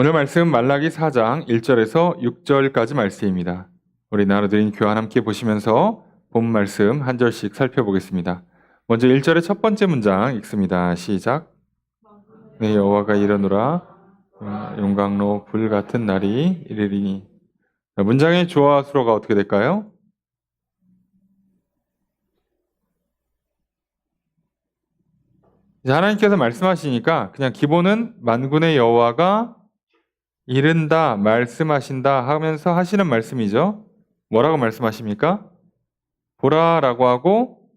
오늘 말씀 말라기 4장 1절에서 6절까지 말씀입니다. 우리 나눠드린 교환 함께 보시면서 본 말씀 한 절씩 살펴보겠습니다. 먼저 1절의 첫 번째 문장 읽습니다. 시작. 내 여호와가 이르노라 용광로 불 같은 날이 이르리니. 문장의 주어와 수로가 어떻게 될까요? 하나님께서 말씀하시니까 그냥 기본은 만군의 여호와가 이른다, 말씀하신다 하면서 하시는 말씀이죠. 뭐라고 말씀하십니까? 보라라고 하고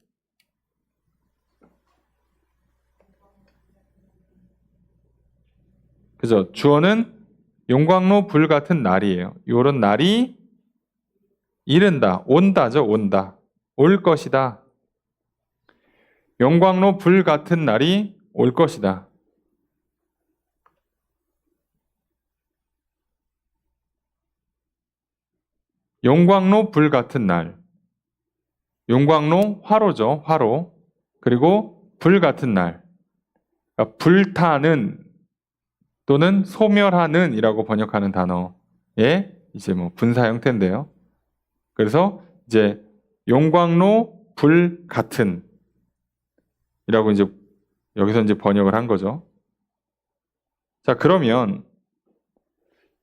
그죠? 주어는 용광로 불 같은 날이에요. 이런 날이 이른다, 온다죠. 온다. 올 것이다. 용광로 불 같은 날이 올 것이다. 용광로 불 같은 날. 용광로 화로죠. 화로. 그리고 불 같은 날. 그러니까 불타는 또는 소멸하는 이라고 번역하는 단어의 이제 분사 형태인데요. 그래서 이제 용광로 불 같은 이라고 이제 여기서 이제 번역을 한 거죠. 자, 그러면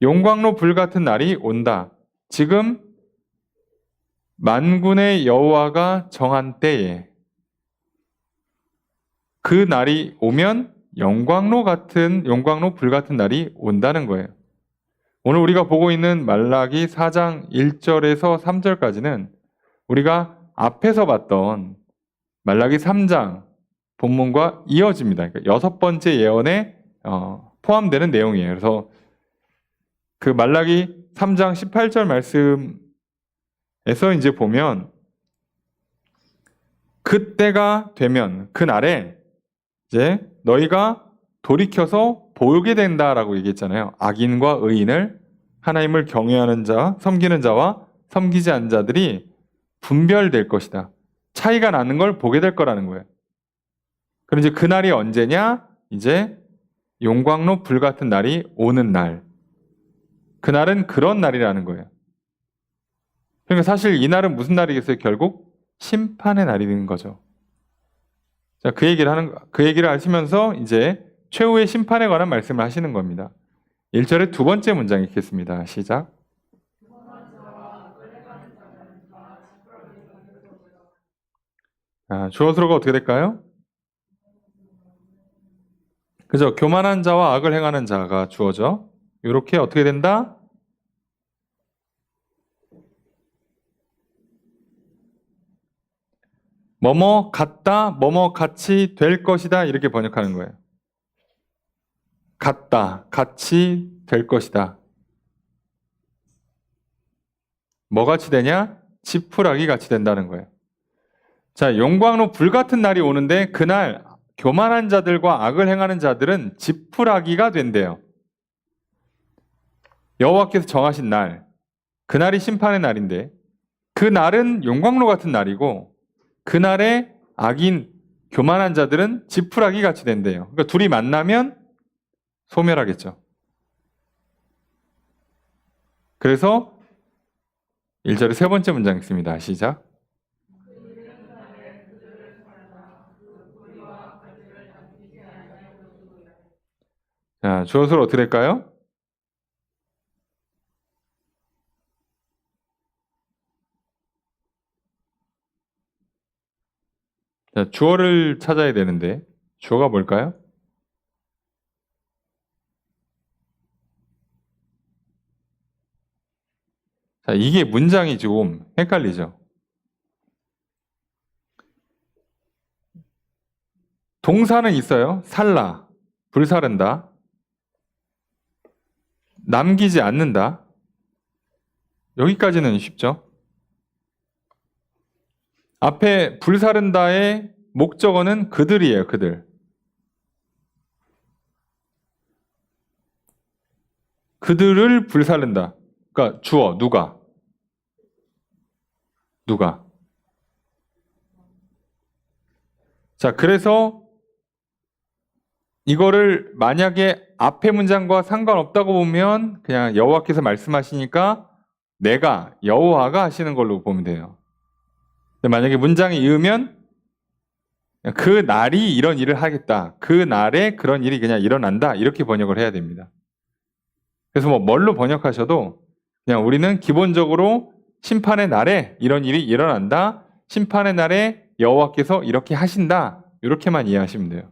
용광로 불 같은 날이 온다. 지금 만군의 여호와가 정한 때에 그 날이 오면 용광로 불 같은 날이 온다는 거예요. 오늘 우리가 보고 있는 말라기 4장 1절에서 3절까지는 우리가 앞에서 봤던 말라기 3장 본문과 이어집니다. 그러니까 6번째 예언에 포함되는 내용이에요. 그래서 그 말라기 3장 18절 말씀에서 이제 보면 그때가 되면 그날에 이제 너희가 돌이켜서 보게 된다라고 얘기했잖아요. 악인과 의인을 하나님을 경외하는 자, 섬기는 자와 섬기지 않는 자들이 분별될 것이다. 차이가 나는 걸 보게 될 거라는 거예요. 그럼 이제 그날이 언제냐? 이제 용광로 불 같은 날이 오는 날. 그날은 그런 날이라는 거예요. 그러니까 사실 이 날은 무슨 날이겠어요? 결국 심판의 날이 되는 거죠. 자, 그 얘기를 하시면서 이제 최후의 심판에 관한 말씀을 하시는 겁니다. 1절의 두 번째 문장 읽겠습니다. 시작. 주어 수로가 어떻게 될까요? 그죠? 교만한 자와 악을 행하는 자가 주어죠. 이렇게 어떻게 된다? 뭐뭐 같다, 뭐뭐 같이 될 것이다 이렇게 번역하는 거예요. 같다, 같이 될 것이다. 뭐 같이 되냐? 지푸라기 같이 된다는 거예요. 자, 용광로 불 같은 날이 오는데 그날 교만한 자들과 악을 행하는 자들은 지푸라기가 된대요. 여호와께서 정하신 날, 그날이 심판의 날인데 그 날은 용광로 같은 날이고 그날에 악인, 교만한 자들은 지푸라기 같이 된대요. 그러니까 둘이 만나면 소멸하겠죠. 그래서 1절의 세 번째 문장 읽습니다. 시작. 자, 주어 수로 어떻게 될까요? 자, 주어를 찾아야 되는데 주어가 뭘까요? 자, 이게 문장이 좀 헷갈리죠. 동사는 있어요. 살라, 불사른다, 남기지 않는다. 여기까지는 쉽죠. 앞에 불사른다의 목적어는 그들이에요. 그들. 그들을 불사른다. 그러니까 주어, 누가. 자, 그래서 이거를 만약에 앞에 문장과 상관없다고 보면 그냥 여호와께서 말씀하시니까 내가 여호와가 하시는 걸로 보면 돼요. 근데 만약에 문장이 이으면 그 날이 이런 일을 하겠다. 그 날에 그런 일이 그냥 일어난다. 이렇게 번역을 해야 됩니다. 그래서 뭐 뭘로 번역하셔도 그냥 우리는 기본적으로 심판의 날에 이런 일이 일어난다. 심판의 날에 여호와께서 이렇게 하신다. 이렇게만 이해하시면 돼요.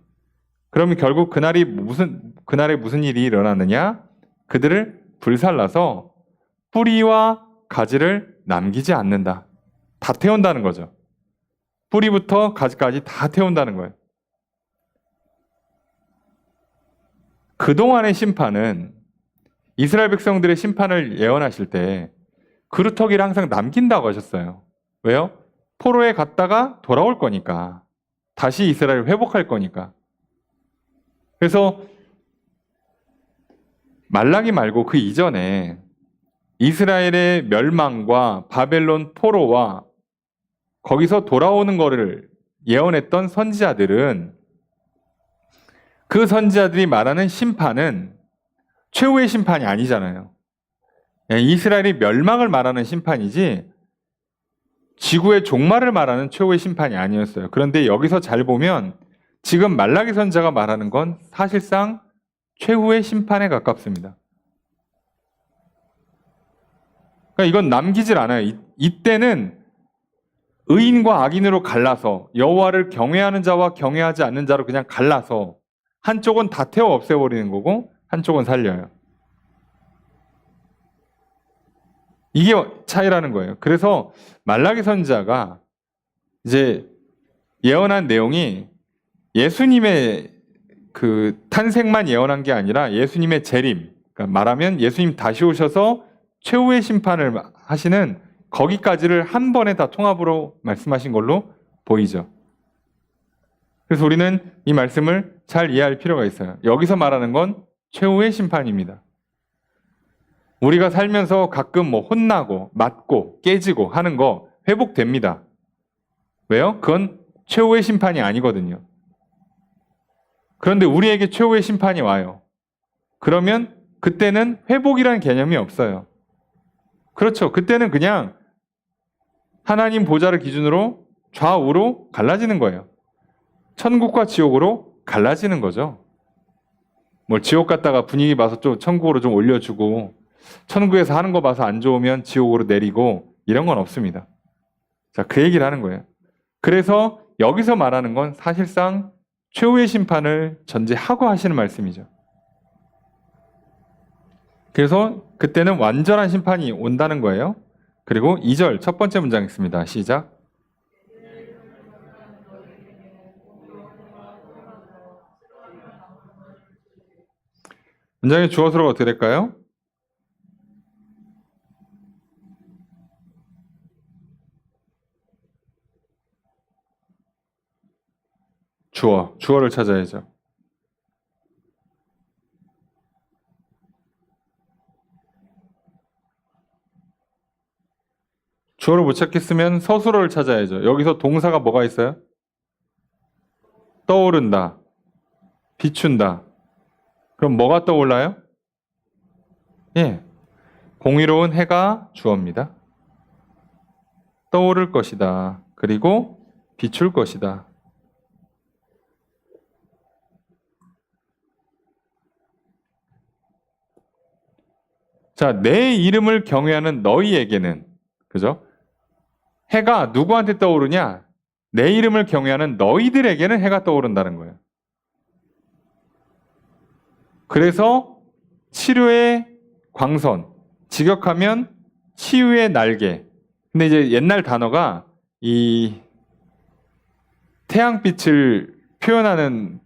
그러면 결국 그날에 무슨 일이 일어나느냐? 그들을 불살라서 뿌리와 가지를 남기지 않는다. 다 태운다는 거죠. 뿌리부터 가지까지 다 태운다는 거예요. 그동안의 심판은 이스라엘 백성들의 심판을 예언하실 때 그루터기를 항상 남긴다고 하셨어요. 왜요? 포로에 갔다가 돌아올 거니까. 다시 이스라엘을 회복할 거니까. 그래서 말라기 말고 그 이전에 이스라엘의 멸망과 바벨론 포로와 거기서 돌아오는 거를 예언했던 선지자들은 그 선지자들이 말하는 심판은 최후의 심판이 아니잖아요. 이스라엘이 멸망을 말하는 심판이지 지구의 종말을 말하는 최후의 심판이 아니었어요. 그런데 여기서 잘 보면 지금 말라기 선지자가 말하는 건 사실상 최후의 심판에 가깝습니다. 그러니까 이건 남기질 않아요. 이때는 의인과 악인으로 갈라서 여호와를 경외하는 자와 경외하지 않는 자로 그냥 갈라서 한쪽은 다 태워 없애버리는 거고 한쪽은 살려요. 이게 차이라는 거예요. 그래서 말라기 선지자가 이제 예언한 내용이 예수님의 그 탄생만 예언한 게 아니라 예수님의 재림, 그러니까 말하면 예수님 다시 오셔서 최후의 심판을 하시는 거기까지를 한 번에 다 통합으로 말씀하신 걸로 보이죠. 그래서 우리는 이 말씀을 잘 이해할 필요가 있어요. 여기서 말하는 건 최후의 심판입니다. 우리가 살면서 가끔 뭐 혼나고 맞고 깨지고 하는 거 회복됩니다. 왜요? 그건 최후의 심판이 아니거든요. 그런데 우리에게 최후의 심판이 와요. 그러면 그때는 회복이라는 개념이 없어요. 그렇죠. 그때는 그냥 하나님 보좌를 기준으로 좌우로 갈라지는 거예요. 천국과 지옥으로 갈라지는 거죠. 뭐 지옥 갔다가 분위기 봐서 좀 천국으로 좀 올려주고 천국에서 하는 거 봐서 안 좋으면 지옥으로 내리고 이런 건 없습니다. 자, 그 얘기를 하는 거예요. 그래서 여기서 말하는 건 사실상 최후의 심판을 전제하고 하시는 말씀이죠. 그래서 그때는 완전한 심판이 온다는 거예요. 그리고 2절 첫 번째 문장 있습니다. 시작. 문장의 주어서로 어떻게 될까요? 주어를 찾아야죠. 주어를 못 찾겠으면 서술어를 찾아야죠. 여기서 동사가 뭐가 있어요? 떠오른다, 비춘다. 그럼 뭐가 떠올라요? 예, 공의로운 해가 주어입니다. 떠오를 것이다. 그리고 비출 것이다. 자, 내 이름을 경외하는 너희에게는, 그죠? 해가 누구한테 떠오르냐? 내 이름을 경외하는 너희들에게는 해가 떠오른다는 거예요. 그래서 치료의 광선, 직역하면 치유의 날개. 근데 이제 옛날 단어가 이 태양빛을 표현하는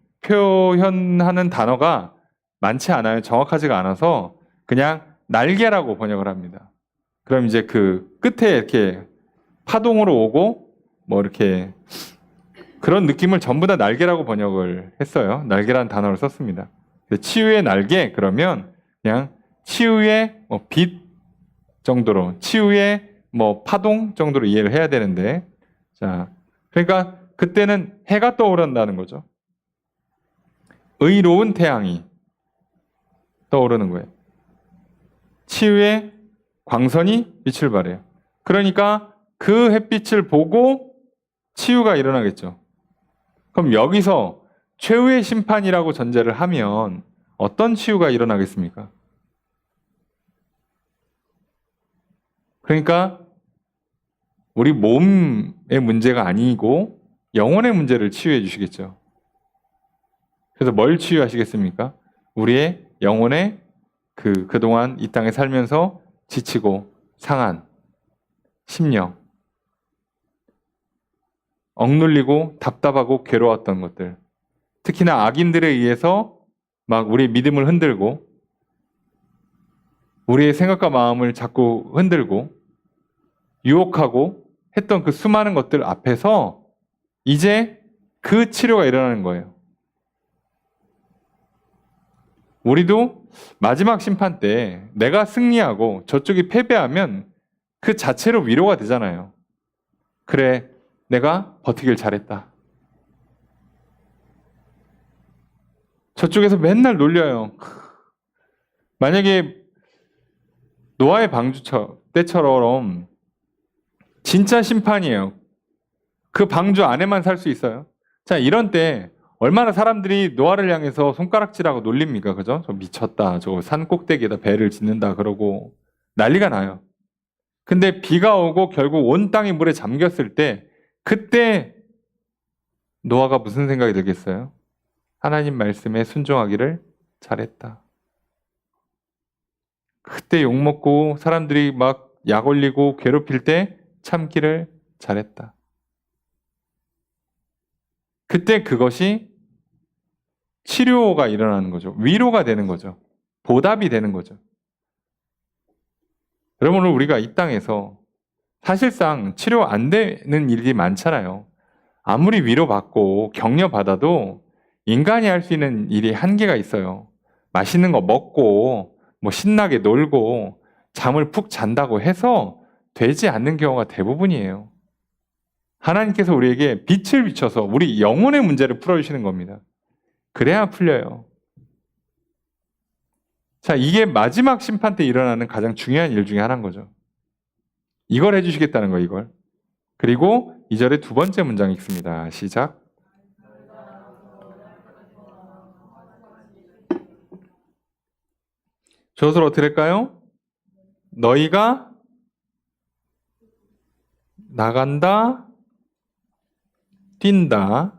단어가 많지 않아요. 정확하지가 않아서 그냥 날개라고 번역을 합니다. 그럼 이제 그 끝에 이렇게 파동으로 오고 뭐 이렇게 그런 느낌을 전부 다 날개라고 번역을 했어요. 날개라는 단어를 썼습니다. 치유의 날개 그러면 그냥 치유의 뭐 빛 정도로, 치유의 뭐 파동 정도로 이해를 해야 되는데, 자, 그러니까 그때는 해가 떠오른다는 거죠. 의로운 태양이. 떠오르는 거예요. 치유의 광선이 빛을 발해요. 그러니까 그 햇빛을 보고 치유가 일어나겠죠. 그럼 여기서 최후의 심판이라고 전제를 하면 어떤 치유가 일어나겠습니까? 그러니까 우리 몸의 문제가 아니고 영혼의 문제를 치유해 주시겠죠. 그래서 뭘 치유하시겠습니까? 우리의 영혼의 그동안 이 땅에 살면서 지치고 상한 심령, 억눌리고 답답하고 괴로웠던 것들, 특히나 악인들에 의해서 막 우리의 믿음을 흔들고 우리의 생각과 마음을 자꾸 흔들고 유혹하고 했던 그 수많은 것들 앞에서 이제 그 치료가 일어나는 거예요. 우리도 마지막 심판 때 내가 승리하고 저쪽이 패배하면 그 자체로 위로가 되잖아요. 그래, 내가 버티길 잘했다. 저쪽에서 맨날 놀려요. 만약에 노아의 방주 때처럼 진짜 심판이에요. 그 방주 안에만 살 수 있어요. 자, 이런 때 얼마나 사람들이 노아를 향해서 손가락질하고 놀립니까? 그죠? 저 미쳤다. 저 산 꼭대기에다 배를 짓는다. 그러고 난리가 나요. 근데 비가 오고 결국 온 땅이 물에 잠겼을 때 그때 노아가 무슨 생각이 들겠어요? 하나님 말씀에 순종하기를 잘했다. 그때 욕먹고 사람들이 막 약 올리고 괴롭힐 때 참기를 잘했다. 그때 그것이 치료가 일어나는 거죠. 위로가 되는 거죠. 보답이 되는 거죠. 여러분, 우리가 이 땅에서 사실상 치료 안 되는 일이 많잖아요. 아무리 위로받고 격려받아도 인간이 할 수 있는 일이 한계가 있어요. 맛있는 거 먹고 뭐 신나게 놀고 잠을 푹 잔다고 해서 되지 않는 경우가 대부분이에요. 하나님께서 우리에게 빛을 비춰서 우리 영혼의 문제를 풀어주시는 겁니다. 그래야 풀려요. 자, 이게 마지막 심판 때 일어나는 가장 중요한 일 중에 하나인 거죠. 이걸 해주시겠다는 거예요, 이걸. 그리고 2절의 두 번째 문장 읽습니다. 시작. 저것을 어떻게 할까요? 너희가 나간다, 뛴다.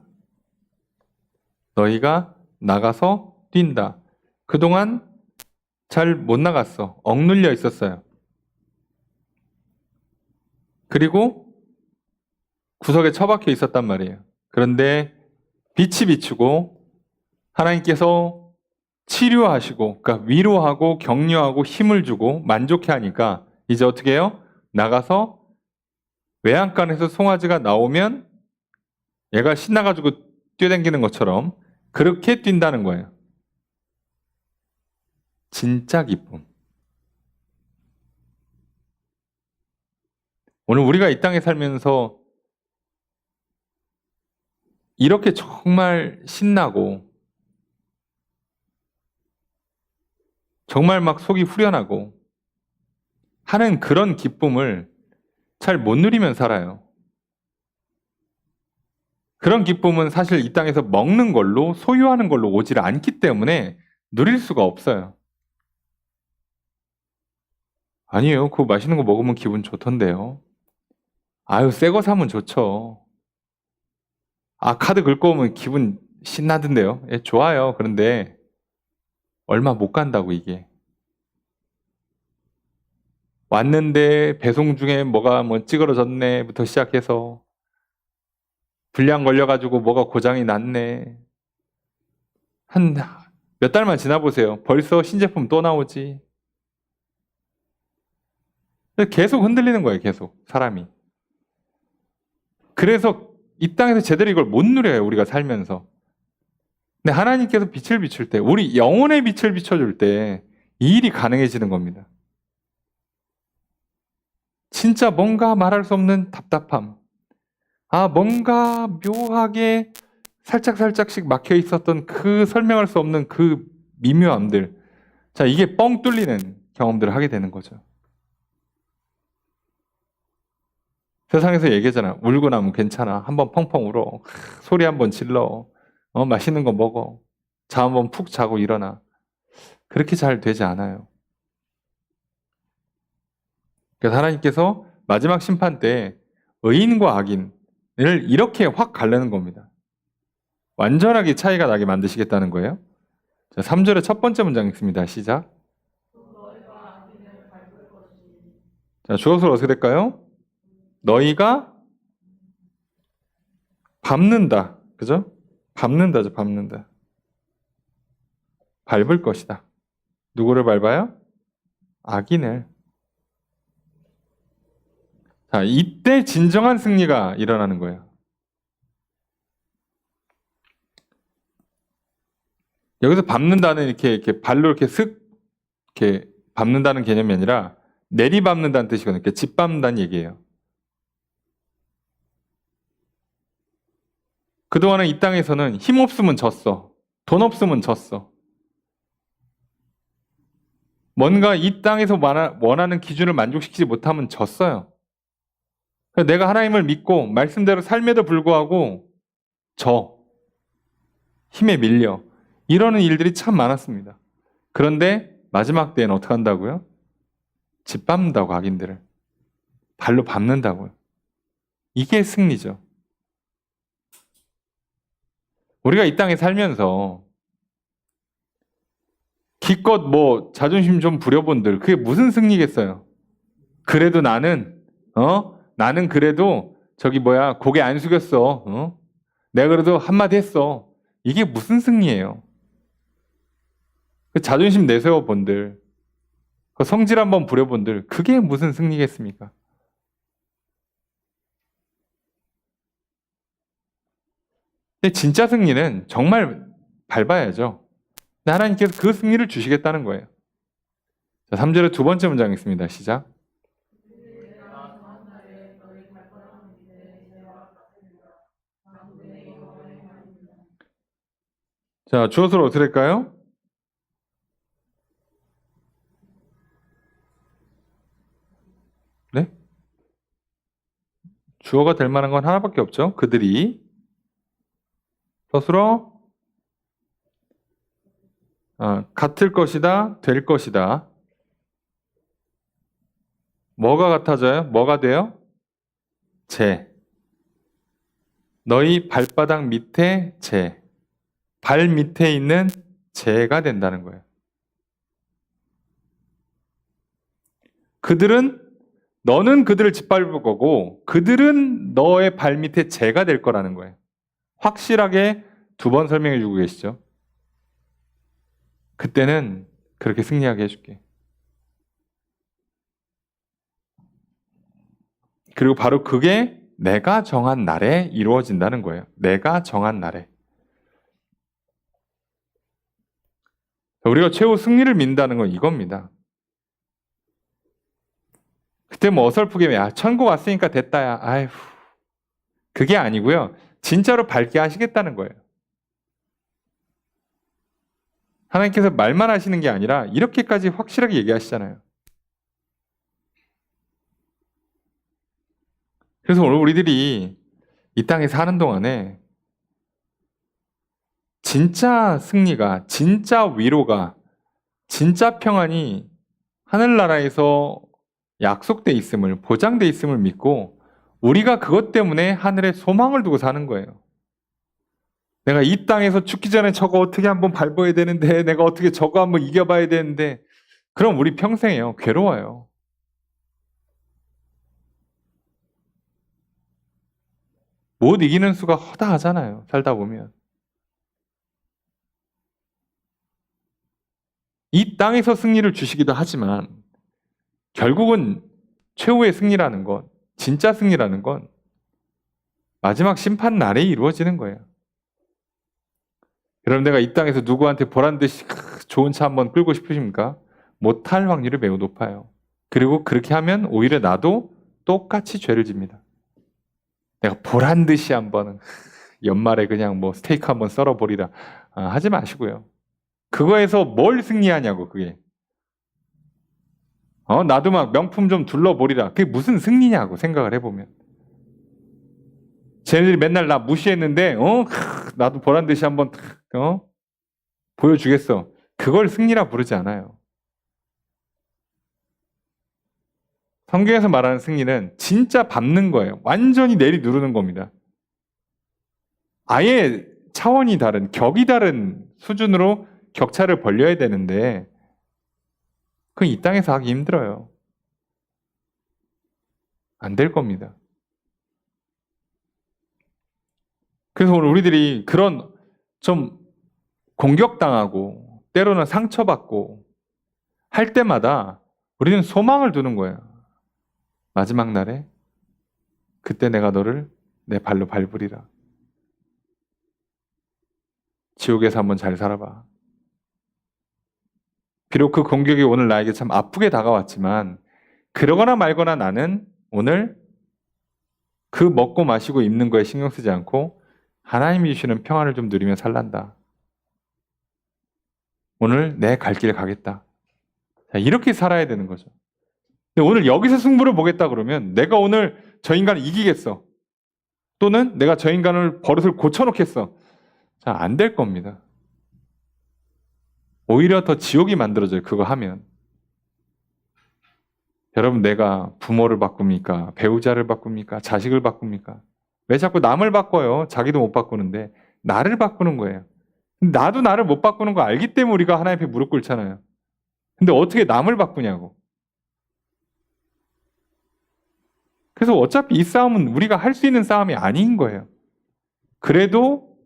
너희가 나가서 뛴다. 그동안 잘 못 나갔어. 억눌려 있었어요. 그리고 구석에 처박혀 있었단 말이에요. 그런데 빛이 비추고 하나님께서 치료하시고, 그러니까 위로하고 격려하고 힘을 주고 만족해 하니까 이제 어떻게 해요? 나가서 외양간에서 송아지가 나오면 얘가 신나가지고 뛰어다니는 것처럼 그렇게 뛴다는 거예요. 진짜 기쁨. 오늘 우리가 이 땅에 살면서 이렇게 정말 신나고 정말 막 속이 후련하고 하는 그런 기쁨을 잘 못 누리면 살아요. 그런 기쁨은 사실 이 땅에서 먹는 걸로, 소유하는 걸로 오질 않기 때문에 누릴 수가 없어요. 아니에요. 그거 맛있는 거 먹으면 기분 좋던데요. 아유, 새 거 사면 좋죠. 아, 카드 긁고 오면 기분 신나던데요. 예, 좋아요. 그런데 얼마 못 간다고 이게. 왔는데 배송 중에 뭐가 뭐 찌그러졌네부터 시작해서 불량 걸려가지고 뭐가 고장이 났네. 한 몇 달만 지나보세요. 벌써 신제품 또 나오지. 계속 흔들리는 거예요. 계속 사람이. 그래서 이 땅에서 제대로 이걸 못 누려요. 우리가 살면서. 근데 하나님께서 빛을 비출 때, 우리 영혼의 빛을 비춰줄 때 이 일이 가능해지는 겁니다. 진짜 뭔가 말할 수 없는 답답함. 아, 뭔가 묘하게 살짝씩 막혀 있었던 그 설명할 수 없는 그 미묘함들. 자, 이게 뻥 뚫리는 경험들을 하게 되는 거죠. 세상에서 얘기하잖아. 울고 나면 괜찮아. 한번 펑펑 울어. 소리 한번 질러. 맛있는 거 먹어. 잠 한번 푹 자고 일어나. 그렇게 잘 되지 않아요. 그래서 하나님께서 마지막 심판 때 의인과 악인을 이렇게 확 가르는 겁니다. 완전하게 차이가 나게 만드시겠다는 거예요. 자, 3절의 첫 번째 문장 읽습니다. 시작. 자, 주어서 어떻게 될까요? 너희가 밟는다. 그죠? 밟는다죠, 밟는다. 밟을 것이다. 누구를 밟아요? 악인을. 자, 이때 진정한 승리가 일어나는 거예요. 여기서 밟는다는 이렇게 발로 이렇게 이렇게 밟는다는 개념이 아니라 내리밟는다는 뜻이거든요. 이렇게 짓밟는다는 얘기예요. 그동안은 이 땅에서는 힘 없으면 졌어. 돈 없으면 졌어. 뭔가 이 땅에서 원하는 기준을 만족시키지 못하면 졌어요. 내가 하나님을 믿고 말씀대로 삶에도 불구하고 힘에 밀려. 이러는 일들이 참 많았습니다. 그런데 마지막 때에는 어떻게 한다고요? 짓밟는다고, 악인들을. 발로 밟는다고요. 이게 승리죠. 우리가 이 땅에 살면서 기껏 자존심 좀 부려본들 그게 무슨 승리겠어요? 그래도 나는 그래도 고개 안 숙였어. 내가 그래도 한마디 했어. 이게 무슨 승리예요? 그 자존심 내세워 본들, 그 성질 한번 부려본들 그게 무슨 승리겠습니까? 근데 진짜 승리는 정말 밟아야죠. 근데 하나님께서 그 승리를 주시겠다는 거예요. 자, 3절의 두 번째 문장 있습니다. 시작. 자, 주어서로 어떻게 될까요? 네? 주어가 될 만한 건 하나밖에 없죠. 그들이 서술어 같을 것이다, 될 것이다. 뭐가 같아져요? 뭐가 돼요? 너희 발바닥 밑에 발 밑에 있는 재가 된다는 거예요. 너는 그들을 짓밟을 거고 그들은 너의 발 밑에 재가 될 거라는 거예요. 확실하게 두 번 설명해 주고 계시죠. 그때는 그렇게 승리하게 해줄게. 그리고 바로 그게 내가 정한 날에 이루어진다는 거예요. 내가 정한 날에. 우리가 최후 승리를 믿는다는 건 이겁니다. 그때 어설프게 천국 왔으니까 됐다야. 아휴. 그게 아니고요. 진짜로 밝게 하시겠다는 거예요. 하나님께서 말만 하시는 게 아니라 이렇게까지 확실하게 얘기하시잖아요. 그래서 오늘 우리들이 이 땅에 사는 동안에 진짜 승리가, 진짜 위로가, 진짜 평안이 하늘나라에서 약속돼 있음을, 보장돼 있음을 믿고 우리가 그것 때문에 하늘에 소망을 두고 사는 거예요. 내가 이 땅에서 죽기 전에 저거 어떻게 한번 밟아야 되는데, 내가 어떻게 저거 한번 이겨봐야 되는데, 그럼 우리 평생에요. 괴로워요. 못 이기는 수가 허다하잖아요. 살다 보면. 이 땅에서 승리를 주시기도 하지만 결국은 최후의 승리라는 것, 진짜 승리라는 건 마지막 심판 날에 이루어지는 거예요. 여러분, 내가 이 땅에서 누구한테 보란듯이 좋은 차 한번 끌고 싶으십니까? 못할 확률이 매우 높아요. 그리고 그렇게 하면 오히려 나도 똑같이 죄를 집니다. 내가 보란듯이 한번 연말에 그냥 스테이크 한번 썰어버리라. 하지 마시고요. 그거에서 뭘 승리하냐고, 그게. 나도 막 명품 좀 둘러보리라. 그게 무슨 승리냐고 생각을 해보면. 쟤네들이 맨날 나 무시했는데, 나도 보란 듯이 한번, 보여주겠어. 그걸 승리라 부르지 않아요. 성경에서 말하는 승리는 진짜 밟는 거예요. 완전히 내리 누르는 겁니다. 아예 차원이 다른, 격이 다른 수준으로 격차를 벌려야 되는데, 그건 이 땅에서 하기 힘들어요. 안 될 겁니다. 그래서 오늘 우리들이 그런 좀 공격당하고 때로는 상처받고 할 때마다 우리는 소망을 두는 거예요. 마지막 날에 그때 내가 너를 내 발로 밟으리라. 지옥에서 한번 잘 살아봐. 비록 그 공격이 오늘 나에게 참 아프게 다가왔지만 그러거나 말거나 나는 오늘 그 먹고 마시고 입는 거에 신경 쓰지 않고 하나님이 주시는 평안을 좀 누리며 살란다. 오늘 내 갈 길 가겠다. 자, 이렇게 살아야 되는 거죠. 근데 오늘 여기서 승부를 보겠다 그러면 내가 오늘 저 인간을 이기겠어. 또는 내가 저 인간을 버릇을 고쳐놓겠어. 자, 안 될 겁니다. 오히려 더 지옥이 만들어져요. 그거 하면. 여러분, 내가 부모를 바꿉니까? 배우자를 바꿉니까? 자식을 바꿉니까? 왜 자꾸 남을 바꿔요? 자기도 못 바꾸는데. 나를 바꾸는 거예요. 나도 나를 못 바꾸는 거 알기 때문에 우리가 하나님 앞에 무릎 꿇잖아요. 근데 어떻게 남을 바꾸냐고. 그래서 어차피 이 싸움은 우리가 할 수 있는 싸움이 아닌 거예요. 그래도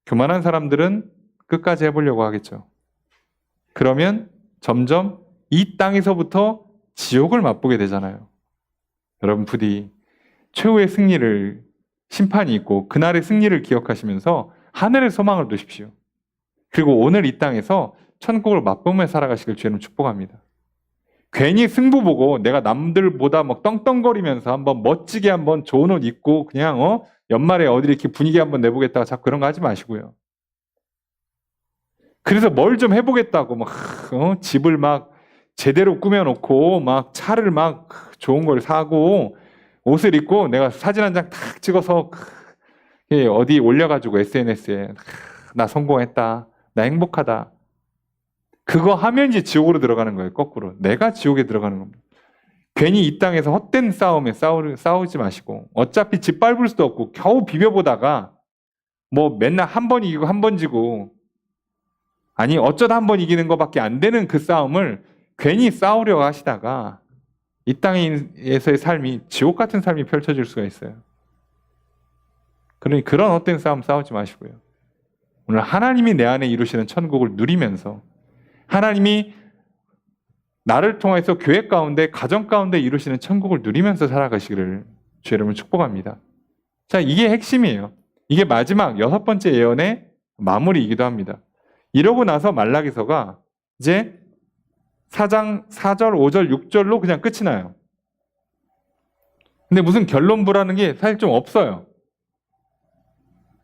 교만한 사람들은 끝까지 해보려고 하겠죠. 그러면 점점 이 땅에서부터 지옥을 맛보게 되잖아요. 여러분 부디 최후의 승리를, 심판이 있고 그날의 승리를 기억하시면서 하늘의 소망을 두십시오. 그리고 오늘 이 땅에서 천국을 맛보며 살아가시길 주님 축복합니다. 괜히 승부 보고 내가 남들보다 막 떵떵거리면서 한번 멋지게 한번 좋은 옷 입고 그냥 연말에 어디 이렇게 분위기 한번 내보겠다고 자꾸 그런 거 하지 마시고요. 그래서 뭘 좀 해보겠다고 막 집을 막 제대로 꾸며놓고 막 차를 막 좋은 걸 사고 옷을 입고 내가 사진 한 장 탁 찍어서 어디 올려가지고 SNS에 나 성공했다, 나 행복하다. 그거 하면 이제 지옥으로 들어가는 거예요. 거꾸로. 내가 지옥에 들어가는 겁니다. 괜히 이 땅에서 헛된 싸움에 싸우지 마시고 어차피 짓밟을 수도 없고 겨우 비벼보다가 뭐 맨날 한 번 이기고 한 번 지고 아니 어쩌다 한 번 이기는 것밖에 안 되는 그 싸움을 괜히 싸우려고 하시다가 이 땅에서의 삶이 지옥 같은 삶이 펼쳐질 수가 있어요. 그러니 그런 헛된 싸움 싸우지 마시고요. 오늘 하나님이 내 안에 이루시는 천국을 누리면서 하나님이 나를 통해서 교회 가운데, 가정 가운데 이루시는 천국을 누리면서 살아가시기를 주 여러분 축복합니다. 자, 이게 핵심이에요. 이게 마지막 6번째 예언의 마무리이기도 합니다. 이러고 나서 말라기서가 이제 4장 4절, 5절, 6절로 그냥 끝이 나요. 근데 무슨 결론부라는 게 사실 좀 없어요.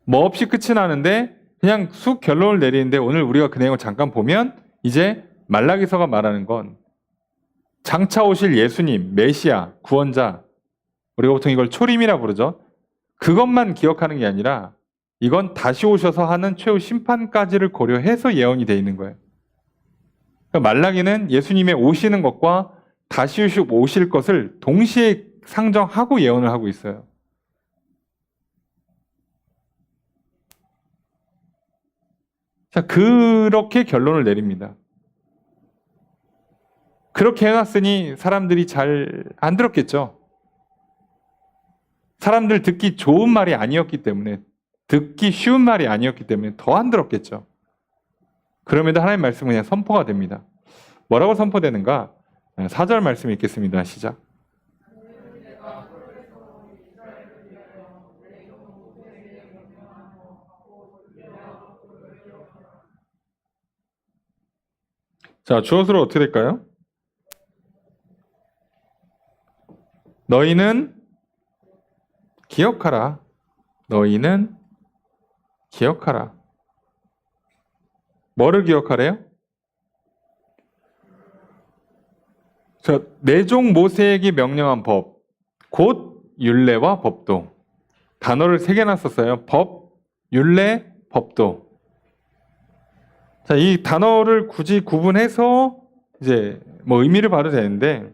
뭐 없이 끝이 나는데 그냥 쑥 결론을 내리는데 오늘 우리가 그 내용을 잠깐 보면 이제 말라기서가 말하는 건 장차 오실 예수님, 메시아, 구원자, 우리가 보통 이걸 초림이라 부르죠. 그것만 기억하는 게 아니라 이건 다시 오셔서 하는 최후 심판까지를 고려해서 예언이 되어 있는 거예요. 그러니까 말라기는 예수님의 오시는 것과 다시 오실 것을 동시에 상정하고 예언을 하고 있어요. 자, 그렇게 결론을 내립니다. 그렇게 해놨으니 사람들이 잘 안 들었겠죠. 사람들 듣기 좋은 말이 아니었기 때문에, 듣기 쉬운 말이 아니었기 때문에 더 안 들었겠죠. 그럼에도 하나님 말씀은 그냥 선포가 됩니다. 뭐라고 선포되는가? 4절 말씀 읽겠습니다. 시작. 자, 주어수로 어떻게 될까요? 너희는 기억하라. 너희는 기억하라. 뭐를 기억하래요? 내종 모세에게 명령한 법, 곧 율례와 법도. 단어를 3개나 썼어요. 법, 율례, 법도. 자, 이 단어를 굳이 구분해서 이제 뭐 의미를 봐도 되는데,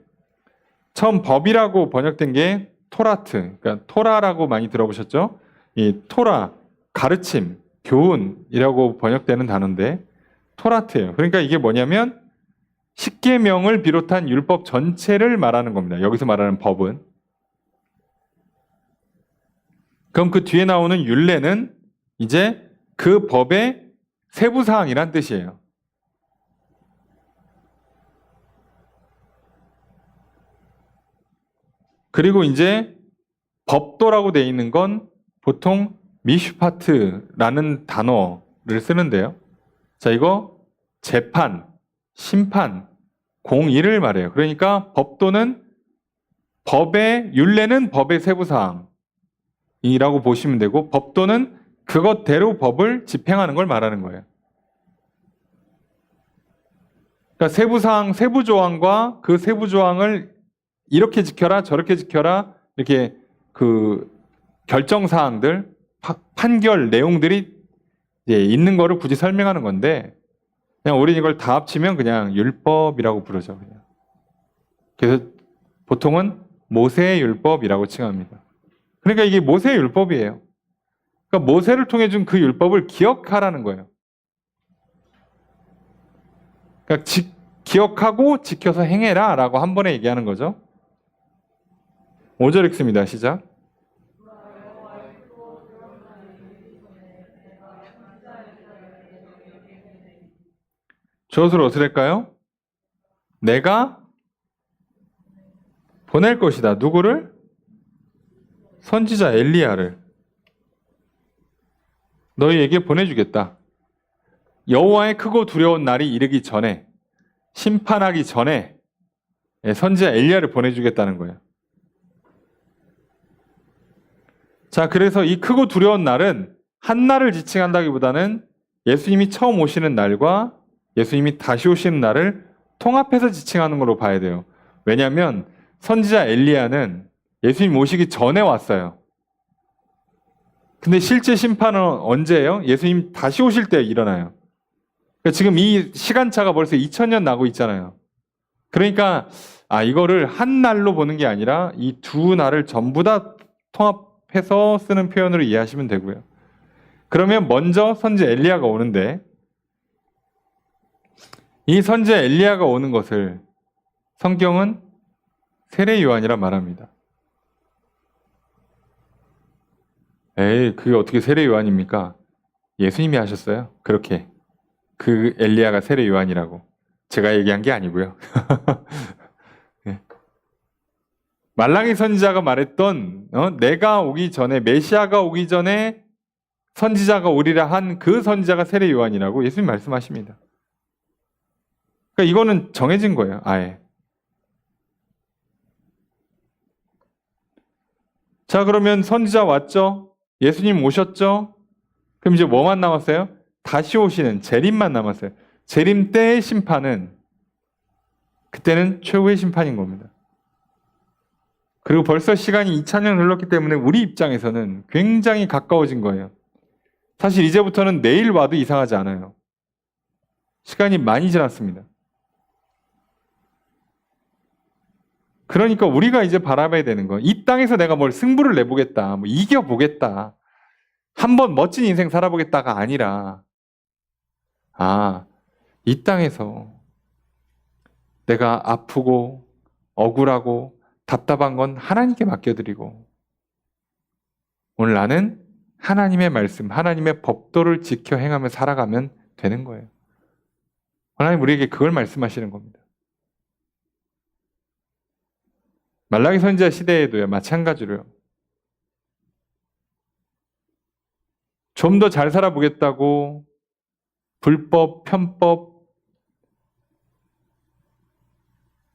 처음 법이라고 번역된 게 토라트, 그러니까 토라라고 많이 들어보셨죠? 이 토라, 가르침, 교훈이라고 번역되는 단어인데 토라트예요. 그러니까 이게 뭐냐면 십계명을 비롯한 율법 전체를 말하는 겁니다. 여기서 말하는 법은. 그럼 그 뒤에 나오는 율례는 이제 그 법의 세부 사항이란 뜻이에요. 그리고 이제 법도라고 되어 있는 건 보통 미슈파트라는 단어를 쓰는데요. 자, 이거 재판, 심판, 공의를 말해요. 그러니까 법도는 법의, 율례는 법의 세부사항이라고 보시면 되고, 법도는 그것대로 법을 집행하는 걸 말하는 거예요. 그러니까 세부사항, 세부조항과 그 세부조항을 이렇게 지켜라, 저렇게 지켜라, 이렇게 그 결정사항들, 판결 내용들이 있는 거를 굳이 설명하는 건데, 그냥 우리는 이걸 다 합치면 그냥 율법이라고 부르죠. 그냥. 그래서 보통은 모세의 율법이라고 칭합니다. 그러니까 이게 모세의 율법이에요. 그러니까 모세를 통해 준 그 율법을 기억하라는 거예요. 그러니까 기억하고 지켜서 행해라 라고 한 번에 얘기하는 거죠. 5절 읽습니다. 시작. 저것을 어떻게 할까요? 내가 보낼 것이다. 누구를? 선지자 엘리야를. 너희에게 보내주겠다. 여호와의 크고 두려운 날이 이르기 전에, 심판하기 전에 선지자 엘리야를 보내주겠다는 거예요. 자, 그래서 이 크고 두려운 날은 한 날을 지칭한다기보다는 예수님이 처음 오시는 날과 예수님이 다시 오시는 날을 통합해서 지칭하는 걸로 봐야 돼요. 왜냐하면 선지자 엘리야는 예수님 오시기 전에 왔어요. 근데 실제 심판은 언제예요? 예수님 다시 오실 때 일어나요. 그러니까 지금 이 시간차가 벌써 2000년 나고 있잖아요. 그러니까 이거를 한 날로 보는 게 아니라 이 두 날을 전부 다 통합해서 쓰는 표현으로 이해하시면 되고요. 그러면 먼저 선지자 엘리야가 오는데, 이 선지자 엘리야가 오는 것을 성경은 세례 요한이라 말합니다. 에이, 그게 어떻게 세례 요한입니까? 예수님이 하셨어요. 그렇게. 그 엘리야가 세례 요한이라고. 제가 얘기한 게 아니고요. 네. 말라기 선지자가 말했던 내가 오기 전에, 메시아가 오기 전에 선지자가 오리라 한 그 선지자가 세례 요한이라고 예수님 말씀하십니다. 그러니까 이거는 정해진 거예요. 아예. 자, 그러면 선지자 왔죠? 예수님 오셨죠? 그럼 이제 뭐만 남았어요? 다시 오시는 재림만 남았어요. 재림 때의 심판은, 그때는 최후의 심판인 겁니다. 그리고 벌써 시간이 2000년 흘렀기 때문에 우리 입장에서는 굉장히 가까워진 거예요. 사실 이제부터는 내일 와도 이상하지 않아요. 시간이 많이 지났습니다. 그러니까 우리가 이제 바라봐야 되는 거예요. 이 땅에서 내가 뭘 승부를 내보겠다, 뭐 이겨보겠다, 한번 멋진 인생 살아보겠다가 아니라, 이 땅에서 내가 아프고 억울하고 답답한 건 하나님께 맡겨드리고, 오늘 나는 하나님의 말씀, 하나님의 법도를 지켜 행하며 살아가면 되는 거예요. 하나님 우리에게 그걸 말씀하시는 겁니다. 말라기 선지자 시대에도요, 마찬가지로요. 좀 더 잘 살아보겠다고 불법, 편법,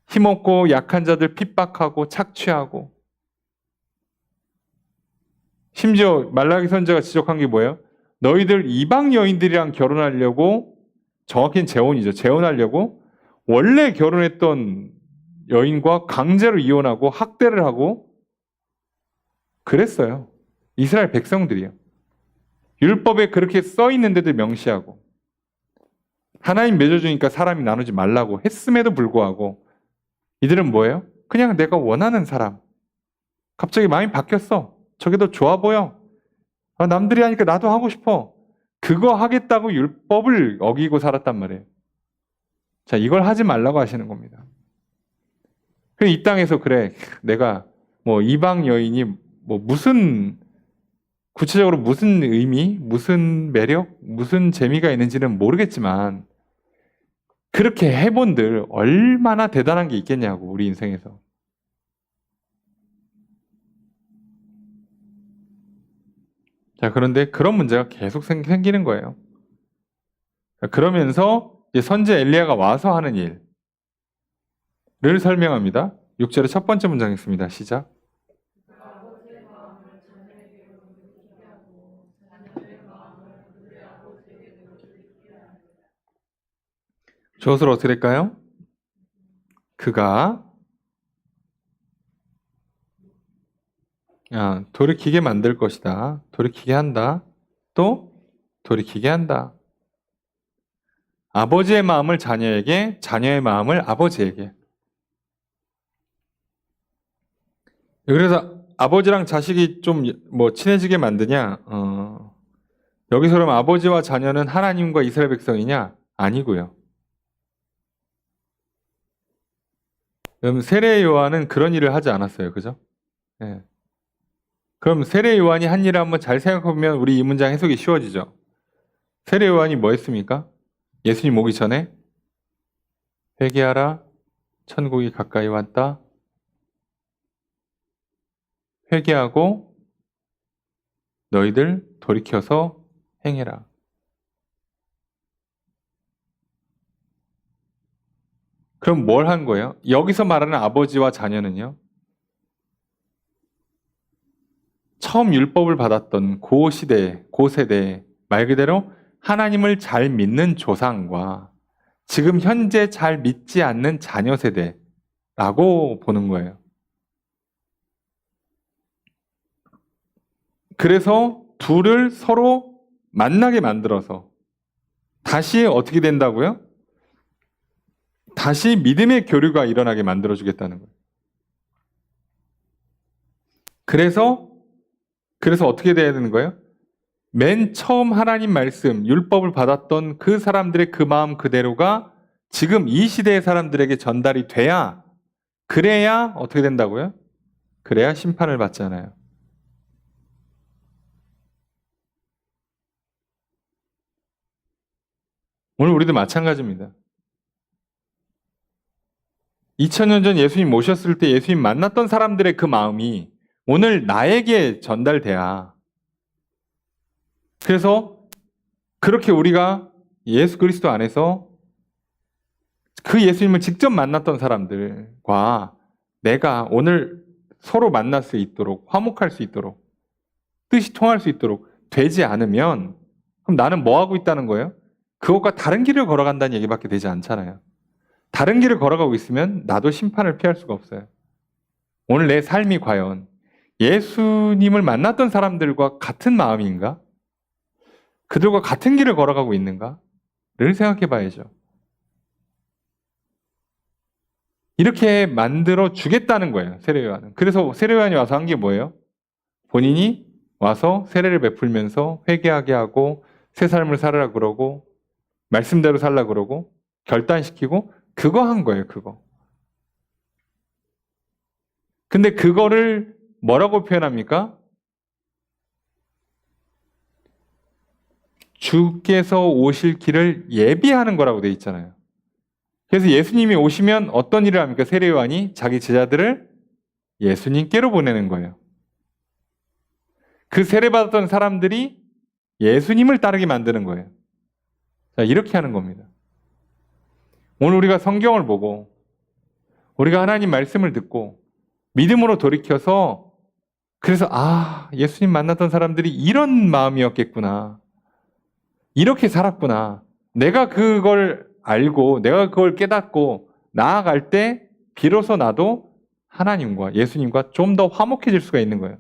힘없고 약한 자들 핍박하고 착취하고, 심지어 말라기 선지자가 지적한 게 뭐예요? 너희들 이방 여인들이랑 결혼하려고 정확히는 재혼이죠. 재혼하려고 원래 결혼했던 여인과 강제로 이혼하고 학대를 하고 그랬어요. 이스라엘 백성들이요. 율법에 그렇게 써 있는데도 명시하고 하나님 맺어주니까 사람이 나누지 말라고 했음에도 불구하고 이들은 뭐예요? 그냥 내가 원하는 사람. 갑자기 마음이 바뀌었어. 저게 더 좋아 보여. 남들이 하니까 나도 하고 싶어. 그거 하겠다고 율법을 어기고 살았단 말이에요. 자, 이걸 하지 말라고 하시는 겁니다. 이 땅에서 그래, 내가 뭐 이방 여인이 뭐 무슨 구체적으로 무슨 의미, 무슨 매력, 무슨 재미가 있는지는 모르겠지만 그렇게 해본들 얼마나 대단한 게 있겠냐고, 우리 인생에서. 자, 그런데 그런 문제가 계속 생기는 거예요. 그러면서 이제 선지 엘리야가 와서 하는 일을 설명합니다. 6절의 첫 번째 문장 있습니다. 시작. 저것을 어떻게 될까요? 그가 돌이키게 만들 것이다. 돌이키게 한다. 또 돌이키게 한다. 아버지의 마음을 자녀에게, 자녀의 마음을 아버지에게. 그래서 아버지랑 자식이 좀 뭐 친해지게 만드냐? 여기서 그럼 아버지와 자녀는 하나님과 이스라엘 백성이냐? 아니고요. 그럼 세례 요한은 그런 일을 하지 않았어요. 그죠? 네. 그럼 세례 요한이 한 일을 한번 잘 생각해보면 우리 이 문장 해석이 쉬워지죠. 세례 요한이 뭐 했습니까? 예수님 오기 전에 회개하라, 천국이 가까이 왔다. 회개하고 너희들 돌이켜서 행해라. 그럼 뭘 한 거예요? 여기서 말하는 아버지와 자녀는요, 처음 율법을 받았던 고 시대, 고 세대, 말 그대로 하나님을 잘 믿는 조상과 지금 현재 잘 믿지 않는 자녀 세대라고 보는 거예요. 그래서 둘을 서로 만나게 만들어서 다시 어떻게 된다고요? 다시 믿음의 교류가 일어나게 만들어주겠다는 거예요. 그래서 어떻게 돼야 되는 거예요? 맨 처음 하나님 말씀, 율법을 받았던 그 사람들의 그 마음 그대로가 지금 이 시대의 사람들에게 전달이 돼야, 그래야 어떻게 된다고요? 그래야 심판을 받잖아요. 오늘 우리도 마찬가지입니다. 2000년 전 예수님 모셨을 때 예수님 만났던 사람들의 그 마음이 오늘 나에게 전달돼야, 그래서 그렇게 우리가 예수 그리스도 안에서 그 예수님을 직접 만났던 사람들과 내가 오늘 서로 만날 수 있도록, 화목할 수 있도록, 뜻이 통할 수 있도록 되지 않으면 그럼 나는 뭐 하고 있다는 거예요? 그것과 다른 길을 걸어간다는 얘기밖에 되지 않잖아요. 다른 길을 걸어가고 있으면 나도 심판을 피할 수가 없어요. 오늘 내 삶이 과연 예수님을 만났던 사람들과 같은 마음인가? 그들과 같은 길을 걸어가고 있는가를 생각해 봐야죠. 이렇게 만들어 주겠다는 거예요, 세례요한은. 그래서 세례요한이 와서 한 게 뭐예요? 본인이 와서 세례를 베풀면서 회개하게 하고 새 삶을 살으라 그러고 말씀대로 살라 그러고 결단시키고 그거 한 거예요, 그거. 근데 그거를 뭐라고 표현합니까? 주께서 오실 길을 예비하는 거라고 돼 있잖아요. 그래서 예수님이 오시면 어떤 일을 합니까? 세례요한이 자기 제자들을 예수님께로 보내는 거예요. 그 세례받았던 사람들이 예수님을 따르게 만드는 거예요. 자, 이렇게 하는 겁니다. 오늘 우리가 성경을 보고 우리가 하나님 말씀을 듣고 믿음으로 돌이켜서 그래서 예수님 만났던 사람들이 이런 마음이었겠구나. 이렇게 살았구나. 내가 그걸 알고 내가 그걸 깨닫고 나아갈 때 비로소 나도 하나님과 예수님과 좀 더 화목해질 수가 있는 거예요.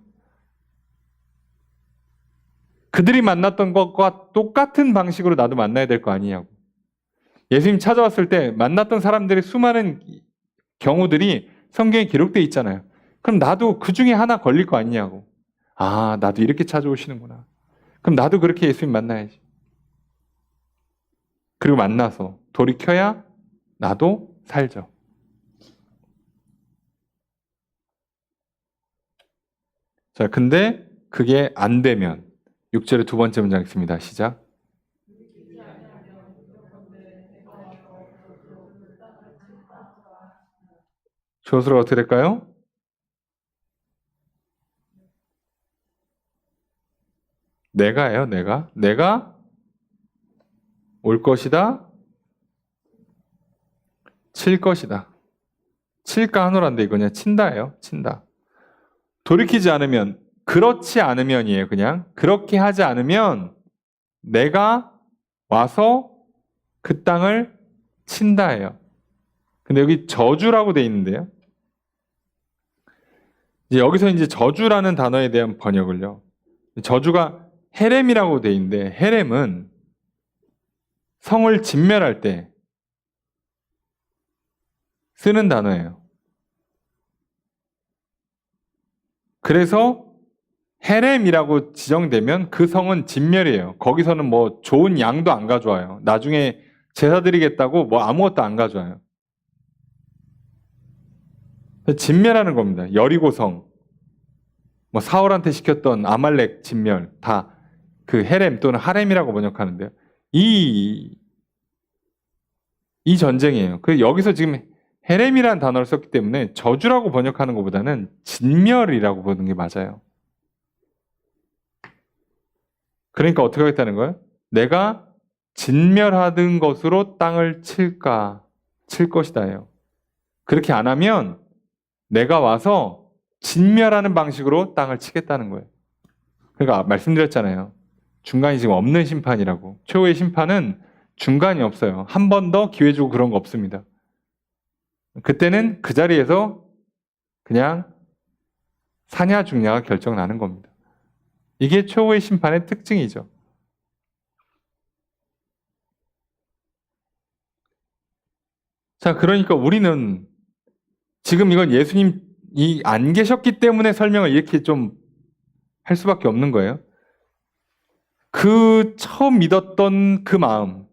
그들이 만났던 것과 똑같은 방식으로 나도 만나야 될 거 아니냐고. 예수님 찾아왔을 때 만났던 사람들의 수많은 경우들이 성경에 기록되어 있잖아요. 그럼 나도 그 중에 하나 걸릴 거 아니냐고. 아, 나도 이렇게 찾아오시는구나. 그럼 나도 그렇게 예수님 만나야지. 그리고 만나서 돌이켜야 나도 살죠. 자, 근데 그게 안 되면 6절의 두 번째 문장 있습니다. 시작. 조수로 어떻게 될까요? 내가예요, 내가. 내가 올 것이다. 칠 것이다. 칠까 하노란데 이거 그냥 친다예요. 친다. 돌이키지 않으면, 그렇지 않으면이에요. 그냥 그렇게 하지 않으면 내가 와서 그 땅을 친다예요. 근데 여기 저주라고 돼 있는데요. 이제 여기서 이제 저주라는 단어에 대한 번역을요. 저주가 헤렘이라고 돼 있는데 헤렘은 성을 진멸할 때 쓰는 단어예요. 그래서 헤렘이라고 지정되면 그 성은 진멸이에요. 거기서는 뭐 좋은 양도 안 가져와요. 나중에 제사 드리겠다고 뭐 아무것도 안 가져와요. 진멸하는 겁니다. 여리고성, 뭐 사울한테 시켰던 아말렉 진멸 다 그 헤렘 또는 하렘이라고 번역하는데요. 이 전쟁이에요. 그 여기서 지금 헤렘이라는 단어를 썼기 때문에 저주라고 번역하는 것보다는 진멸이라고 보는 게 맞아요. 그러니까 어떻게 하겠다는 거예요? 내가 진멸하던 것으로 땅을 칠 것이다예요. 그렇게 안 하면 내가 와서 진멸하는 방식으로 땅을 치겠다는 거예요. 그러니까 말씀드렸잖아요. 중간이 지금 없는 심판이라고. 최후의 심판은 중간이 없어요. 한 번 더 기회 주고 그런 거 없습니다. 그때는 그 자리에서 그냥 사냐 죽냐가 결정나는 겁니다. 이게 최후의 심판의 특징이죠. 자, 그러니까 우리는 지금 이건 예수님이 안 계셨기 때문에 설명을 이렇게 좀 할 수밖에 없는 거예요. 그 처음 믿었던 그 마음,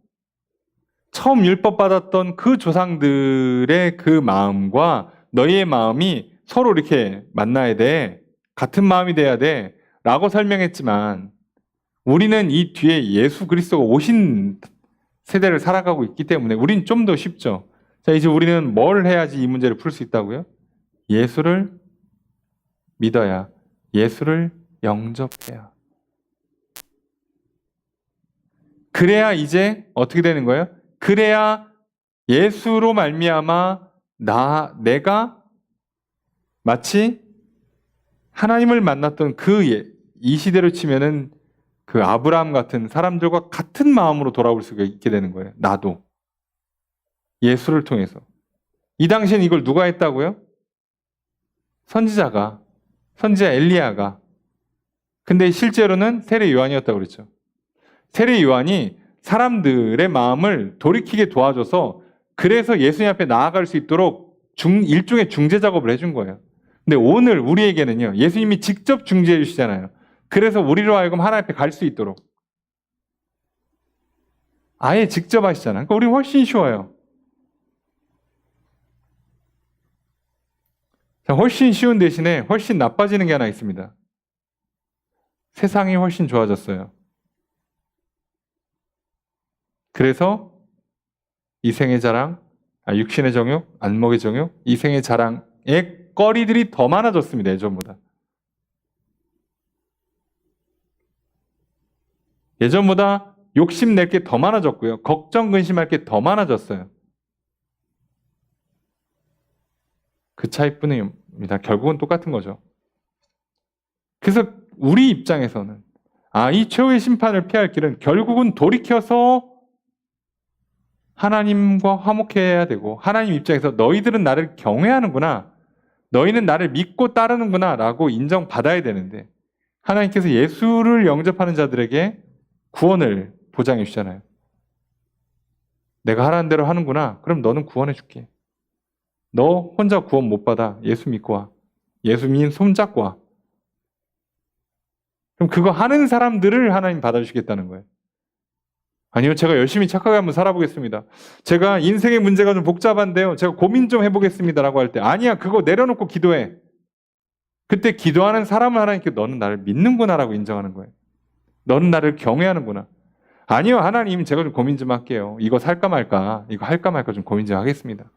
처음 율법 받았던 그 조상들의 그 마음과 너희의 마음이 서로 이렇게 만나야 돼. 같은 마음이 돼야 돼. 라고 설명했지만 우리는 이 뒤에 예수 그리스도가 오신 세대를 살아가고 있기 때문에 우린 좀 더 쉽죠. 자, 이제 우리는 뭘 해야지 이 문제를 풀 수 있다고요? 예수를 믿어야, 예수를 영접해야. 그래야 이제 어떻게 되는 거예요? 그래야 예수로 말미암아 내가 마치 하나님을 만났던 이 시대로 치면은 그 아브라함 같은 사람들과 같은 마음으로 돌아올 수가 있게 되는 거예요. 나도. 예수를 통해서. 이 당시엔 이걸 누가 했다고요? 선지자 엘리야가. 근데 실제로는 세례 요한이었다고 그랬죠. 세례 요한이 사람들의 마음을 돌이키게 도와줘서 그래서 예수님 앞에 나아갈 수 있도록 일종의 중재 작업을 해준 거예요. 근데 오늘 우리에게는요, 예수님이 직접 중재해 주시잖아요. 그래서 우리로 하여금 하나님 앞에 갈 수 있도록 아예 직접 하시잖아요. 그러니까 우리는 훨씬 쉬워요. 자, 훨씬 쉬운 대신에 훨씬 나빠지는 게 하나 있습니다. 세상이 훨씬 좋아졌어요. 그래서 이생의 자랑, 육신의 정욕, 안목의 정욕, 이생의 자랑의 거리들이 더 많아졌습니다. 예전보다. 예전보다 욕심낼 게 더 많아졌고요. 걱정, 근심할 게 더 많아졌어요. 그 차이뿐입니다. 결국은 똑같은 거죠. 그래서 우리 입장에서는 이 최후의 심판을 피할 길은 결국은 돌이켜서 하나님과 화목해야 되고 하나님 입장에서 너희들은 나를 경외하는구나. 너희는 나를 믿고 따르는구나 라고 인정받아야 되는데 하나님께서 예수를 영접하는 자들에게 구원을 보장해 주잖아요. 내가 하라는 대로 하는구나. 그럼 너는 구원해 줄게. 너 혼자 구원 못 받아. 예수 믿고 와. 예수 믿는 손잡고 와. 그럼 그거 하는 사람들을 하나님 받아주시겠다는 거예요. 아니요, 제가 열심히 착하게 한번 살아보겠습니다. 제가 인생의 문제가 좀 복잡한데요. 제가 고민 좀 해보겠습니다. 라고 할 때, 아니야, 그거 내려놓고 기도해. 그때 기도하는 사람을 하나님께 너는 나를 믿는구나 라고 인정하는 거예요. 너는 나를 경외하는구나. 아니요, 하나님, 제가 좀 고민 좀 할게요. 이거 살까 말까, 이거 할까 말까 좀 고민 좀 하겠습니다.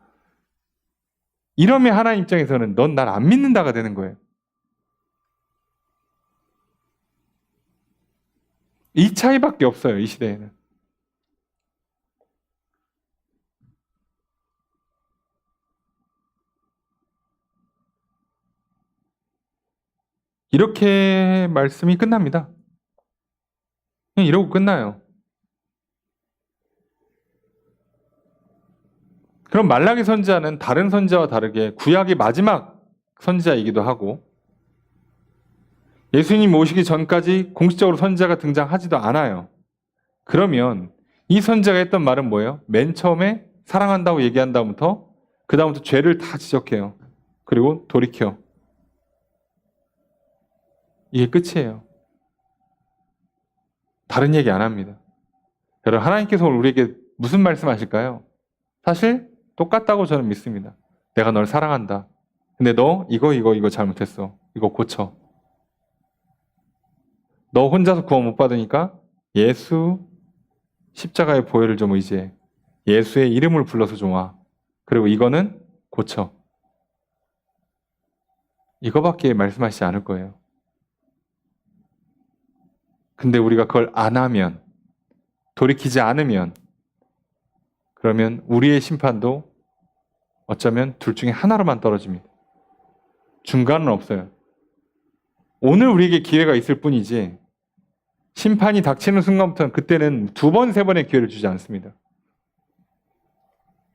이러면 하나님 입장에서는 넌 날 안 믿는다가 되는 거예요. 이 차이밖에 없어요, 이 시대에는. 이렇게 말씀이 끝납니다. 그냥 이러고 끝나요. 그럼 말라기 선지자는 다른 선지자와 다르게 구약의 마지막 선지자이기도 하고 예수님 오시기 전까지 공식적으로 선지자가 등장하지도 않아요. 그러면 이 선지자가 했던 말은 뭐예요? 맨 처음에 사랑한다고 얘기한 다음부터 그 다음부터 죄를 다 지적해요. 그리고 돌이켜. 이게 끝이에요. 다른 얘기 안 합니다. 여러분, 하나님께서 오늘 우리에게 무슨 말씀하실까요? 사실 똑같다고 저는 믿습니다. 내가 널 사랑한다. 근데 너 이거 잘못했어. 이거 고쳐. 너 혼자서 구원 못 받으니까 예수 십자가의 보혈을 좀 의지해. 예수의 이름을 불러서 좀 와. 그리고 이거는 고쳐. 이거밖에 말씀하시지 않을 거예요. 근데 우리가 그걸 안 하면, 돌이키지 않으면, 그러면 우리의 심판도 어쩌면 둘 중에 하나로만 떨어집니다. 중간은 없어요. 오늘 우리에게 기회가 있을 뿐이지 심판이 닥치는 순간부터는 그때는 두 번, 세 번의 기회를 주지 않습니다.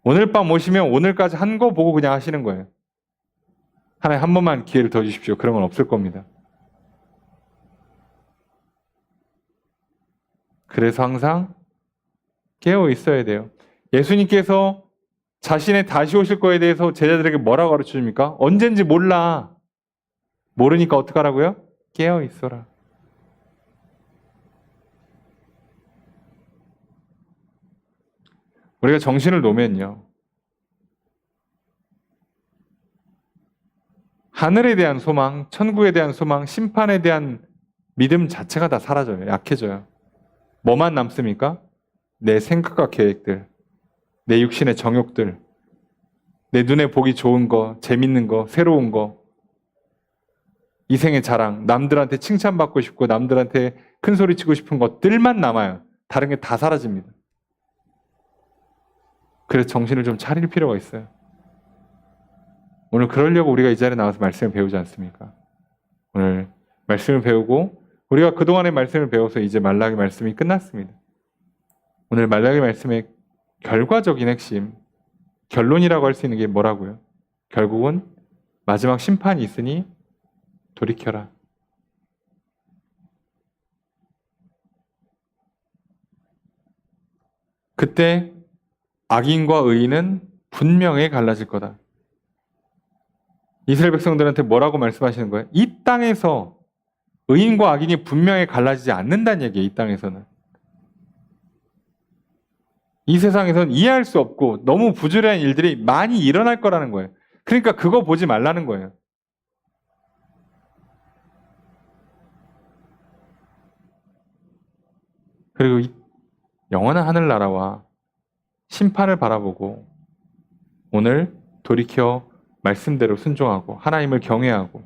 오늘 밤 오시면 오늘까지 한 거 보고 그냥 하시는 거예요. 하나님 한 번만 기회를 더 주십시오. 그런 건 없을 겁니다. 그래서 항상 깨어 있어야 돼요. 예수님께서 자신의 다시 오실 거에 대해서 제자들에게 뭐라고 가르쳐 줍니까? 언젠지 몰라. 모르니까 어떡하라고요? 깨어 있어라. 우리가 정신을 놓으면요. 하늘에 대한 소망, 천국에 대한 소망, 심판에 대한 믿음 자체가 다 사라져요. 약해져요. 뭐만 남습니까? 내 생각과 계획들, 내 육신의 정욕들, 내 눈에 보기 좋은 거, 재밌는 거, 새로운 거, 이생의 자랑, 남들한테 칭찬받고 싶고 남들한테 큰 소리 치고 싶은 것들만 남아요. 다른 게 다 사라집니다. 그래서 정신을 좀 차릴 필요가 있어요. 오늘 그러려고 우리가 이 자리에 나와서 말씀을 배우지 않습니까? 오늘 말씀을 배우고 우리가 그동안의 말씀을 배워서 이제 말라기 말씀이 끝났습니다. 오늘 말라기 말씀의 결과적인 핵심, 결론이라고 할 수 있는 게 뭐라고요? 결국은 마지막 심판이 있으니 돌이켜라. 그때 악인과 의인은 분명히 갈라질 거다. 이스라엘 백성들한테 뭐라고 말씀하시는 거예요? 이 땅에서 의인과 악인이 분명히 갈라지지 않는다는 얘기예요. 이 땅에서는. 이 세상에서는 이해할 수 없고 너무 부조리한 일들이 많이 일어날 거라는 거예요. 그러니까 그거 보지 말라는 거예요. 그리고 이 영원한 하늘나라와 심판을 바라보고 오늘 돌이켜 말씀대로 순종하고 하나님을 경외하고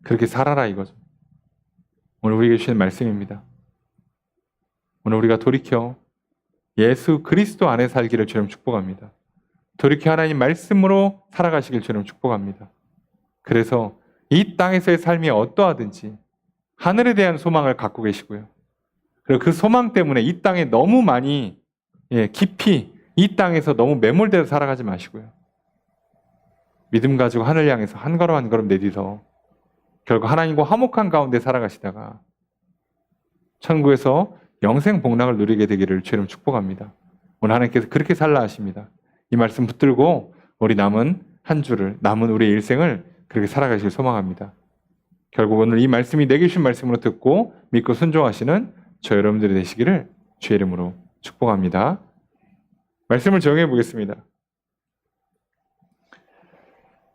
그렇게 살아라 이거죠. 오늘 우리에게 주신 말씀입니다. 오늘 우리가 돌이켜 예수 그리스도 안에 살기를 주님 축복합니다. 돌이켜 하나님 말씀으로 살아가시길 주님 축복합니다. 그래서 이 땅에서의 삶이 어떠하든지 하늘에 대한 소망을 갖고 계시고요. 그리고 그 소망 때문에 이 땅에 너무 많이 깊이 이 땅에서 너무 매몰되어 살아가지 마시고요. 믿음 가지고 하늘 향해서 한 걸음 한 걸음 내딛어 결국 하나님과 화목한 가운데 살아가시다가 천국에서 영생 복락을 누리게 되기를 주님 축복합니다. 오늘 하나님께서 그렇게 살라 하십니다. 이 말씀 붙들고 우리 남은 한 주를, 남은 우리의 일생을 그렇게 살아가시길 소망합니다. 결국 오늘 이 말씀이 내게 주신 말씀으로 듣고 믿고 순종하시는 저 여러분들이 되시기를 주의 이름으로 축복합니다. 말씀을 정해 보겠습니다.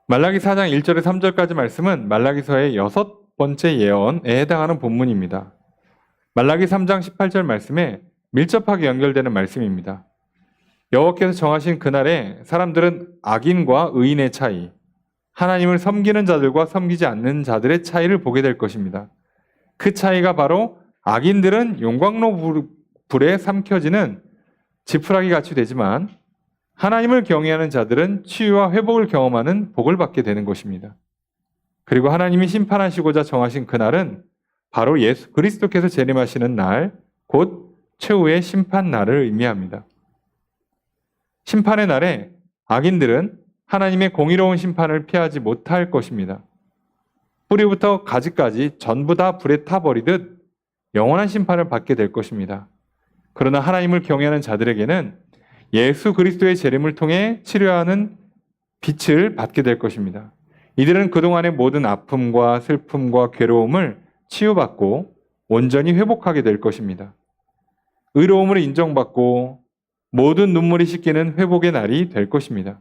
말라기 4장 1절에 3절까지 말씀은 말라기서의 6번째 예언에 해당하는 본문입니다. 말라기 3장 18절 말씀에 밀접하게 연결되는 말씀입니다. 여호와께서 정하신 그날에 사람들은 악인과 의인의 차이, 하나님을 섬기는 자들과 섬기지 않는 자들의 차이를 보게 될 것입니다. 그 차이가 바로 악인들은 용광로 불에 삼켜지는 지푸라기 같이 되지만 하나님을 경외하는 자들은 치유와 회복을 경험하는 복을 받게 되는 것입니다. 그리고 하나님이 심판하시고자 정하신 그날은 바로 예수 그리스도께서 재림하시는 날, 곧 최후의 심판 날을 의미합니다. 심판의 날에 악인들은 하나님의 공의로운 심판을 피하지 못할 것입니다. 뿌리부터 가지까지 전부 다 불에 타버리듯 영원한 심판을 받게 될 것입니다. 그러나 하나님을 경외하는 자들에게는 예수 그리스도의 재림을 통해 치료하는 빛을 받게 될 것입니다. 이들은 그동안의 모든 아픔과 슬픔과 괴로움을 치유받고 온전히 회복하게 될 것입니다. 의로움을 인정받고 모든 눈물이 씻기는 회복의 날이 될 것입니다.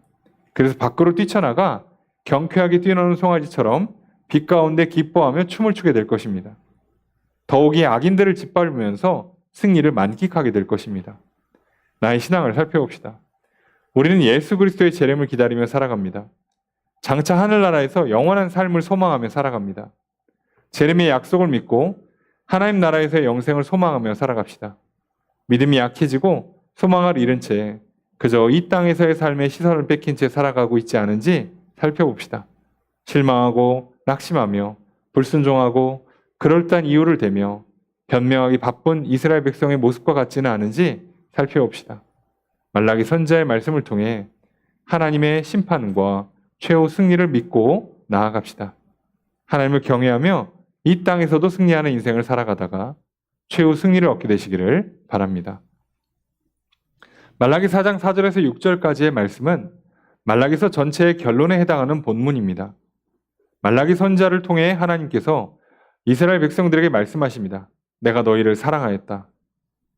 그래서 밖으로 뛰쳐나가 경쾌하게 뛰노는 송아지처럼 빛 가운데 기뻐하며 춤을 추게 될 것입니다. 더욱이 악인들을 짓밟으면서 승리를 만끽하게 될 것입니다. 나의 신앙을 살펴봅시다. 우리는 예수 그리스도의 재림을 기다리며 살아갑니다. 장차 하늘나라에서 영원한 삶을 소망하며 살아갑니다. 재림의 약속을 믿고 하나님 나라에서의 영생을 소망하며 살아갑시다. 믿음이 약해지고 소망을 잃은 채 그저 이 땅에서의 삶의 시선을 뺏긴 채 살아가고 있지 않은지 살펴봅시다. 실망하고 낙심하며 불순종하고 그럴듯한 이유를 대며 변명하기 바쁜 이스라엘 백성의 모습과 같지는 않은지 살펴봅시다. 말라기 선지자의 말씀을 통해 하나님의 심판과 최후 승리를 믿고 나아갑시다. 하나님을 경외하며 이 땅에서도 승리하는 인생을 살아가다가 최후 승리를 얻게 되시기를 바랍니다. 말라기 4장 4절에서 6절까지의 말씀은 말라기서 전체의 결론에 해당하는 본문입니다. 말라기 선지자를 통해 하나님께서 이스라엘 백성들에게 말씀하십니다. 내가 너희를 사랑하였다.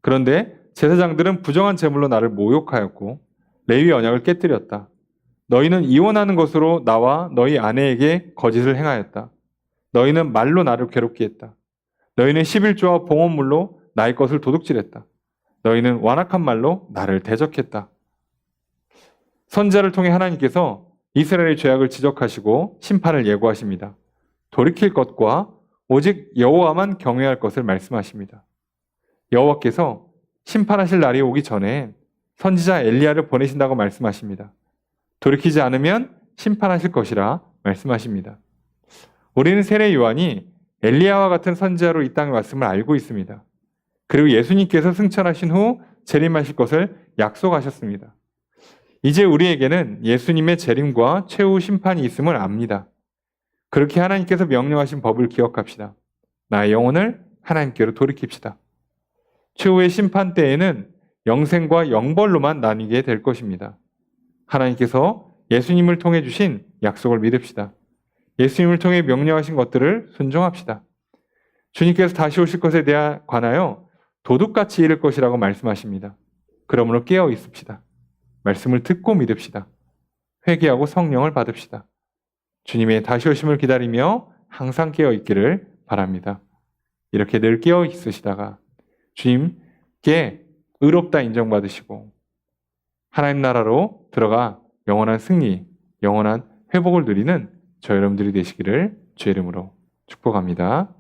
그런데 제사장들은 부정한 제물로 나를 모욕하였고 레위 언약을 깨뜨렸다. 너희는 이혼하는 것으로 나와 너희 아내에게 거짓을 행하였다. 너희는 말로 나를 괴롭게 했다. 너희는 11조와 봉헌물로 나의 것을 도둑질했다. 너희는 완악한 말로 나를 대적했다. 선지자를 통해 하나님께서 이스라엘의 죄악을 지적하시고 심판을 예고하십니다. 돌이킬 것과 오직 여호와만 경외할 것을 말씀하십니다. 여호와께서 심판하실 날이 오기 전에 선지자 엘리야를 보내신다고 말씀하십니다. 돌이키지 않으면 심판하실 것이라 말씀하십니다. 우리는 세례 요한이 엘리야와 같은 선지자로 이 땅에 왔음을 알고 있습니다. 그리고 예수님께서 승천하신 후 재림하실 것을 약속하셨습니다. 이제 우리에게는 예수님의 재림과 최후 심판이 있음을 압니다. 그렇게 하나님께서 명령하신 법을 기억합시다. 나의 영혼을 하나님께로 돌이킵시다. 최후의 심판 때에는 영생과 영벌로만 나뉘게 될 것입니다. 하나님께서 예수님을 통해 주신 약속을 믿읍시다. 예수님을 통해 명령하신 것들을 순종합시다. 주님께서 다시 오실 것에 관하여 도둑같이 이를 것이라고 말씀하십니다. 그러므로 깨어 있읍시다. 말씀을 듣고 믿읍시다. 회개하고 성령을 받읍시다. 주님의 다시 오심을 기다리며 항상 깨어 있기를 바랍니다. 이렇게 늘 깨어 있으시다가 주님께 의롭다 인정받으시고 하나님 나라로 들어가 영원한 승리, 영원한 회복을 누리는 저 여러분들이 되시기를 주의 이름으로 축복합니다.